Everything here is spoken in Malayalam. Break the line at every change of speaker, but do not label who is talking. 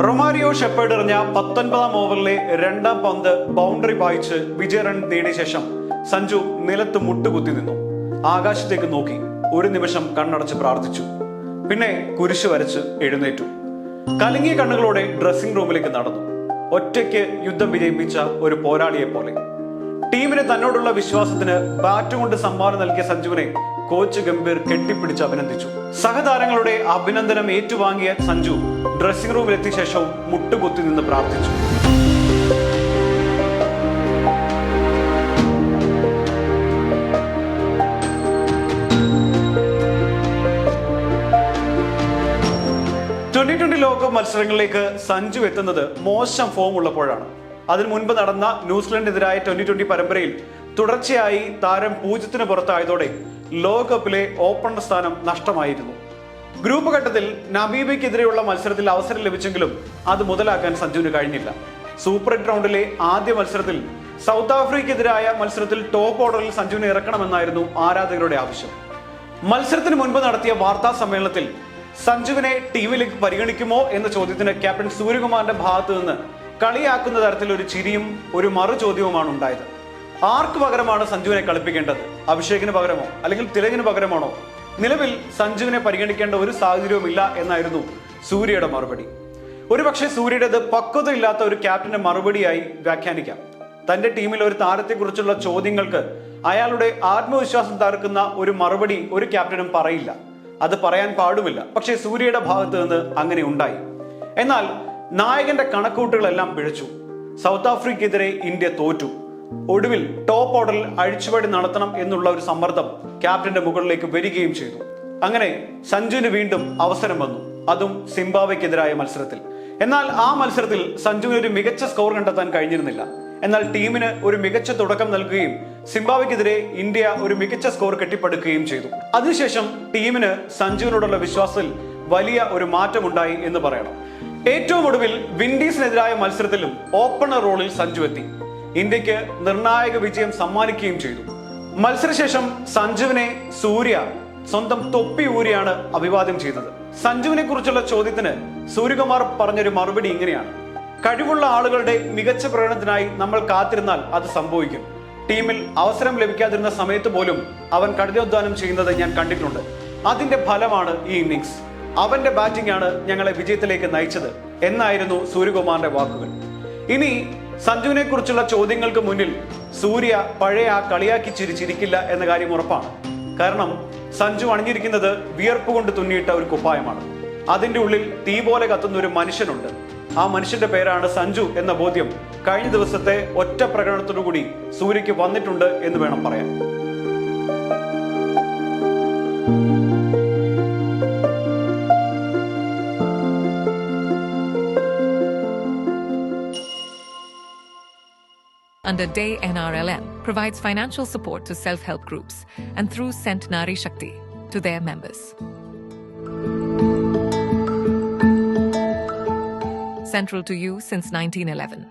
റൊമാരിയോ ഷെപ്പേർഡ് എറിഞ്ഞ 19ാം ഓവറിലെ രണ്ടാം പന്ത് ബൗണ്ടറി പായിച്ച് വിജയ റൺ നേടിയ ശേഷം സഞ്ജു നിലത്ത് മുട്ടുകുത്തി നിന്നു. ആകാശത്തേക്ക് നോക്കി ഒരു നിമിഷം കണ്ണടച്ച് പ്രാർത്ഥിച്ചു. പിന്നെ കുരിശ് വരച്ച് എഴുന്നേറ്റു. കലങ്ങിയ കണ്ണുകളോടെ ഡ്രസ്സിംഗ് റൂമിലേക്ക് നടന്നു. ഒറ്റയ്ക്ക് യുദ്ധം വിജയിപ്പിച്ച ഒരു പോരാളിയെ പോലെ. ടീമിന് തന്നോടുള്ള വിശ്വാസത്തിന് ബാറ്റ് കൊണ്ട് സംഭാവന നൽകിയ സഞ്ജുവിനെ കോച്ച് ഗംഭീർ കെട്ടിപ്പിടിച്ച് അഭിനന്ദിച്ചു. സഹതാരങ്ങളുടെ അഭിനന്ദനം ഏറ്റുവാങ്ങിയ സഞ്ജു ഡ്രസ്സിംഗ് റൂമിലെത്തിയ ശേഷവും മുട്ടുകുത്തി നിന്ന് പ്രാർത്ഥിച്ചു. T20 ലോകകപ്പ് മത്സരങ്ങളിലേക്ക് സഞ്ജു എത്തുന്നത് മോശം ഫോം ഉള്ളപ്പോഴാണ്. അതിനു മുൻപ് നടന്ന ന്യൂസിലൻഡിനെതിരായ T20 പരമ്പരയിൽ തുടർച്ചയായി താരം 0-ന് പുറത്തായതോടെ ലോകകപ്പിലെ ഓപ്പണർ സ്ഥാനം നഷ്ടമായിരുന്നു. ഗ്രൂപ്പ് ഘട്ടത്തിൽ നമീബിയക്കെതിരെയുള്ള മത്സരത്തിൽ അവസരം ലഭിച്ചെങ്കിലും അത് മുതലാക്കാൻ സഞ്ജുവിന് കഴിഞ്ഞില്ല. സൂപ്പർ 8 റൗണ്ടിലെ ആദ്യ മത്സരത്തിൽ സൗത്ത് ആഫ്രിക്കയ്ക്കെതിരായ മത്സരത്തിൽ ടോപ്പ് ഓർഡറിൽ സഞ്ജുവിനെ ഇറക്കണമെന്നായിരുന്നു ആരാധകരുടെ ആവശ്യം. മത്സരത്തിന് മുൻപ് നടത്തിയ വാർത്താ സമ്മേളനത്തിൽ സഞ്ജുവിനെ ടീമിലേക്ക് പരിഗണിക്കുമോ എന്ന ചോദ്യത്തിന് ക്യാപ്റ്റൻ സൂര്യകുമാറിന്റെ ഭാഗത്തു നിന്ന് കളിയാക്കുന്ന തരത്തിൽ ഒരു ചിരിയും ഒരു മറു ചോദ്യവുമാണ് ഉണ്ടായത്. ആർക്ക് പകരമാണ് സഞ്ജുവിനെ കളിപ്പിക്കേണ്ടത്? അഭിഷേകിന് പകരമോ അല്ലെങ്കിൽ തിലകിന് പകരമാണോ? നിലവിൽ സഞ്ജുവിനെ പരിഗണിക്കേണ്ട ഒരു സാഹചര്യവുമില്ല എന്നായിരുന്നു സൂര്യയുടെ മറുപടി. ഒരുപക്ഷെ സൂര്യയുടേത് പക്വതയില്ലാത്ത ഒരു ക്യാപ്റ്റന്റെ മറുപടിയായി വ്യാഖ്യാനിക്കാം. തന്റെ ടീമിൽ ഒരു താരത്തെക്കുറിച്ചുള്ള ചോദ്യങ്ങൾക്ക് അയാളുടെ ആത്മവിശ്വാസം തകർക്കുന്ന ഒരു മറുപടി ഒരു ക്യാപ്റ്റനും പറയില്ല. അത് പറയാൻ പാടുമില്ല. പക്ഷേ സൂര്യയുടെ ഭാഗത്ത് നിന്ന് അങ്ങനെ ഉണ്ടായി. എന്നാൽ നായകന്റെ കണക്കൂട്ടുകളെല്ലാം പിഴച്ചു. സൗത്ത് ആഫ്രിക്കയ്ക്കെതിരെ ഇന്ത്യ തോറ്റു. ഒടുവിൽ ടോപ്പ് ഓർഡറിൽ അഴിച്ചുപടി നടത്തണം എന്നുള്ള ഒരു സമ്മർദ്ദം ക്യാപ്റ്റന്റെ മുകളിലേക്ക് വരികയും ചെയ്തു. അങ്ങനെ സഞ്ജുവിന് വീണ്ടും അവസരം വന്നു, അതും സിംബാബ്വെക്കെതിരായ മത്സരത്തിൽ. എന്നാൽ ആ മത്സരത്തിൽ സഞ്ജുവിന് ഒരു മികച്ച സ്കോർ കണ്ടെത്താൻ കഴിഞ്ഞിരുന്നില്ല. എന്നാൽ ടീമിന് ഒരു മികച്ച തുടക്കം നൽകുകയും സിംബാബ്വെക്കെതിരെ ഇന്ത്യ ഒരു മികച്ച സ്കോർ കെട്ടിപ്പടുക്കുകയും ചെയ്തു. അതിനുശേഷം ടീമിന് സഞ്ജുവിനോടുള്ള വിശ്വാസത്തിൽ വലിയ ഒരു മാറ്റമുണ്ടായി എന്ന് പറയണം. ഏറ്റവും ഒടുവിൽ വിൻഡീസിനെതിരായ മത്സരത്തിലും ഓപ്പണർ റോളിൽ സഞ്ജു എത്തി. ഇന്ത്യക്ക് നിർണായക വിജയം സമ്മാനിക്കുകയും ചെയ്തു. മത്സരശേഷം സഞ്ജുവിനെ സൂര്യ സ്വന്തം തൊപ്പി ഊരിയാണ് അഭിവാദ്യം ചെയ്തത്. സഞ്ജുവിനെ കുറിച്ചുള്ള ചോദ്യത്തിന് സൂര്യകുമാർ പറഞ്ഞൊരു മറുപടി ഇങ്ങനെയാണ്: കഴിവുള്ള ആളുകളുടെ മികച്ച പ്രകടനത്തിനായി നമ്മൾ കാത്തിരുന്നാൽ അത് സംഭവിക്കും. ടീമിൽ അവസരം ലഭിക്കാതിരുന്ന സമയത്ത് പോലും അവൻ കഠിനാധ്വാനം ചെയ്യുന്നത് ഞാൻ കണ്ടിട്ടുണ്ട്. അതിന്റെ ഫലമാണ് ഈ ഇന്നിങ്സ്. അവന്റെ ബാറ്റിംഗ് ആണ് ഞങ്ങളെ വിജയത്തിലേക്ക് നയിച്ചത് എന്നായിരുന്നു സൂര്യകുമാറിന്റെ വാക്കുകൾ. ഇനി സഞ്ജുവിനെ കുറിച്ചുള്ള ചോദ്യങ്ങൾക്ക് മുന്നിൽ സൂര്യ പഴയ ആ കളിയാക്കി ചിരിച്ചിരിക്കില്ല എന്ന കാര്യം ഉറപ്പാണ്. കാരണം സഞ്ജു അണിഞ്ഞിരിക്കുന്നത് വിയർപ്പ് കൊണ്ട് തുന്നിയിട്ട ഒരു കുപ്പായമാണ്. അതിന്റെ ഉള്ളിൽ തീ പോലെ കത്തുന്ന ഒരു മനുഷ്യനുണ്ട്. ആ മനുഷ്യന്റെ പേരാണ് സഞ്ജു എന്ന ബോധ്യം കഴിഞ്ഞ ദിവസത്തെ ഒറ്റ പ്രകടനത്തോടുകൂടി സൂര്യക്ക് വന്നിട്ടുണ്ട് എന്ന് വേണം പറയാൻ.
Under Day NRLM provides financial support to self-help groups and through sent Nari Shakti to their members. Central to you since 1911.